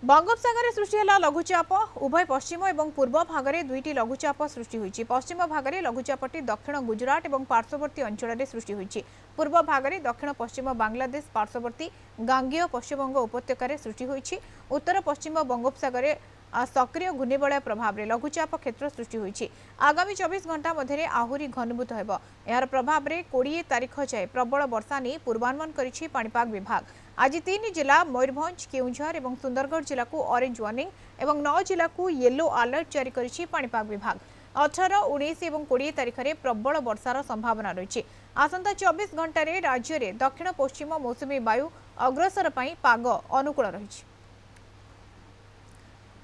बंगोपसागर सृष्टि है लघुचाप उभय पश्चिम और पूर्व भाग में दुईटी लघुचाप सृष्टि होती। पश्चिम भाग में लघुचापटी दक्षिण गुजरात और पार्श्ववर्ती अंचल में सृष्टि होती। पूर्व भाग में दक्षिण पश्चिम बांग्लादेश पार्श्ववर्ती गांगेय पश्चिमबंग उपत्यकार सृष्टि होती। उत्तर पश्चिम बंगोपसागर सक्रिय घूर्णिबलय प्रभाव में लघुचाप क्षेत्र सृष्टि होती। आगामी 24 घंटा मध्य आहरी घनीभूत हो यार प्रभाव में 20 तारीख जाए प्रबल वर्षा नहीं पूर्वानुमान करिछि पाणीपाग विभाग। आज 3 जिला मयूरभंज केउंझर और सुंदरगढ़ जिला को ऑरेंज वार्निंग और 9 जिला को येलो अलर्ट जारी करिछि पाणीपाग विभाग। 18, 19 और 20 तारीख में प्रबल वर्षार संभावना रही। आसंता 24 घंटे राज्य में दक्षिण पश्चिम मौसुमी वायु अग्रसर पाग अनुकूल रही।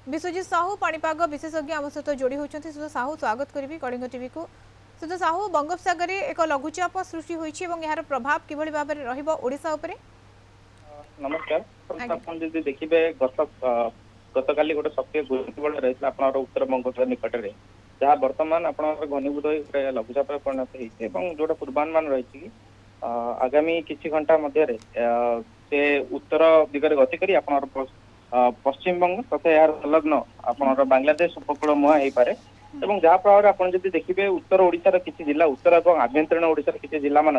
विश्वजीत साहू पाणीपाग विशेषज्ञ आम सहित जोड़ी होती। सुध साहू स्वागत करी कलिंग टीवी को। सुध साहू बंगोपसागर एक लघुचाप सृष्टि होती यार प्रभाव किभली भाव में रहिबो ओडिशा उपरे? नमस्कार। देखिए गतकाली गोटे सक्रिय घूर्णिबलय रही है उत्तर बंगोपसागर निकट में जहाँ बर्तमान घनीभूत लघुचाप परिणत होती जो पूर्वानुमान रही कि आगामी किसी घंटा मध्य से उत्तर दिगरे गति कर पश्चिम बंग तथा यार संलग्न आपनर बांग्लादेश उपकूल मुहां हो पारे जहाँ प्रभाव आप देखिए उत्तर ओडिशार किसी जिला उत्तर और आभ्यंतरीण ओडिशार किसी जिला मान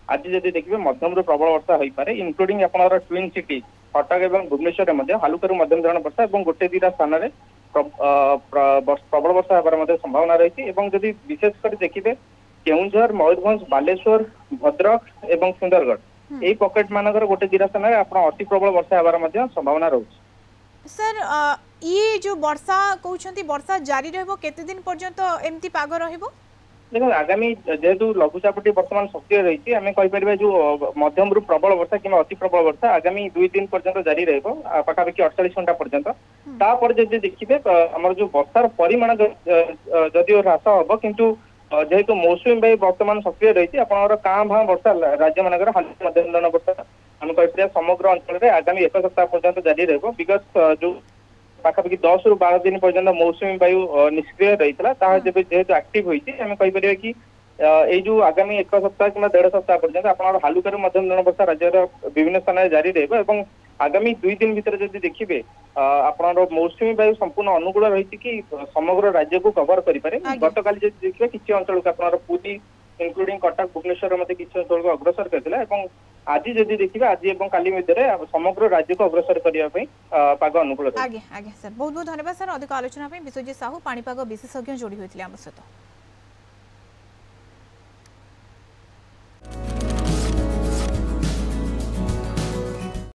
आज जब देखिए मध्यम प्रबल वर्षा हो पारे इनक्लूडिंग आपनर ट्विन सिटी कटक और भुवनेश्वर में हालुकू मध्यम धरण वर्षा और गोटे दुटा स्थान में प्रबल वर्षा होबार संभावना रही। जदि विशेषकर देखिए केउंझर मयूरभंज बालेश्वर भद्रक और सुंदरगढ़ यही पॉकेट मानकर गोटे दुटा स्थान में अति प्रबल वर्षा होबार संभावना रही। सर ये जो वर्षा कहते वर्षा जारी रहिबो केते दिन पर्यंत एमती पाग रहिबो? देखो आगामी जेहेतु लघुचापटी बर्तमान सक्रिय रही आम कहीपर जो मध्यम रु प्रबल वर्षा कि अति प्रबल वर्षा आगामी 2 दिन पर्यंत जारी रखापाखि 48 घंटा पर्यंत तापर जब देखिए आम जो वर्षार परिमाण जदिव ह्रास हम किंतु जेहेतु मौसुमी वायु बर्तमान सक्रिय रही आपंकर काँ भाँ वर्षा राज्य मानकर हालुका मध्यम धरण वर्षा आम कहीपर समग्र अंचल में आगामी 1 सप्ताह पर्यंत जारी विगत जो पाखापाखि 10 रु 12 दिन पर्यंत मौसुमी वायु निष्क्रिय रही जेहेतु एक्टिव होती आम कहीपर कि जो आगामी 1 सप्ताह कि 1.5 सप्ताह पर्यंत आप हालुका मध्यम धरण वर्षा राज्यर विभिन्न स्थान में जारी रही आगामी 2 दिन भीतर जब देखिए आपनर मौसुमी वायु संपूर्ण अनुकूल रही कि समग्र राज्य को कवर करें। गतकाली जब देखिए किसी अंचल को आप पुरी इनक्लूडिंग कटक भुवनेश्वर में किसी अंचल को अग्रसर करता आज जदि देखिए आज और काली मध्य समग्र राज्य को अग्रसर करने पाग अनुकूल। आज्ञा सर बहुत बहुत धन्यवाद सर अधिक आलोचना विश्वजीत साहू पाणीपाग विशेषज्ञ जोड़ी होते आम सहित।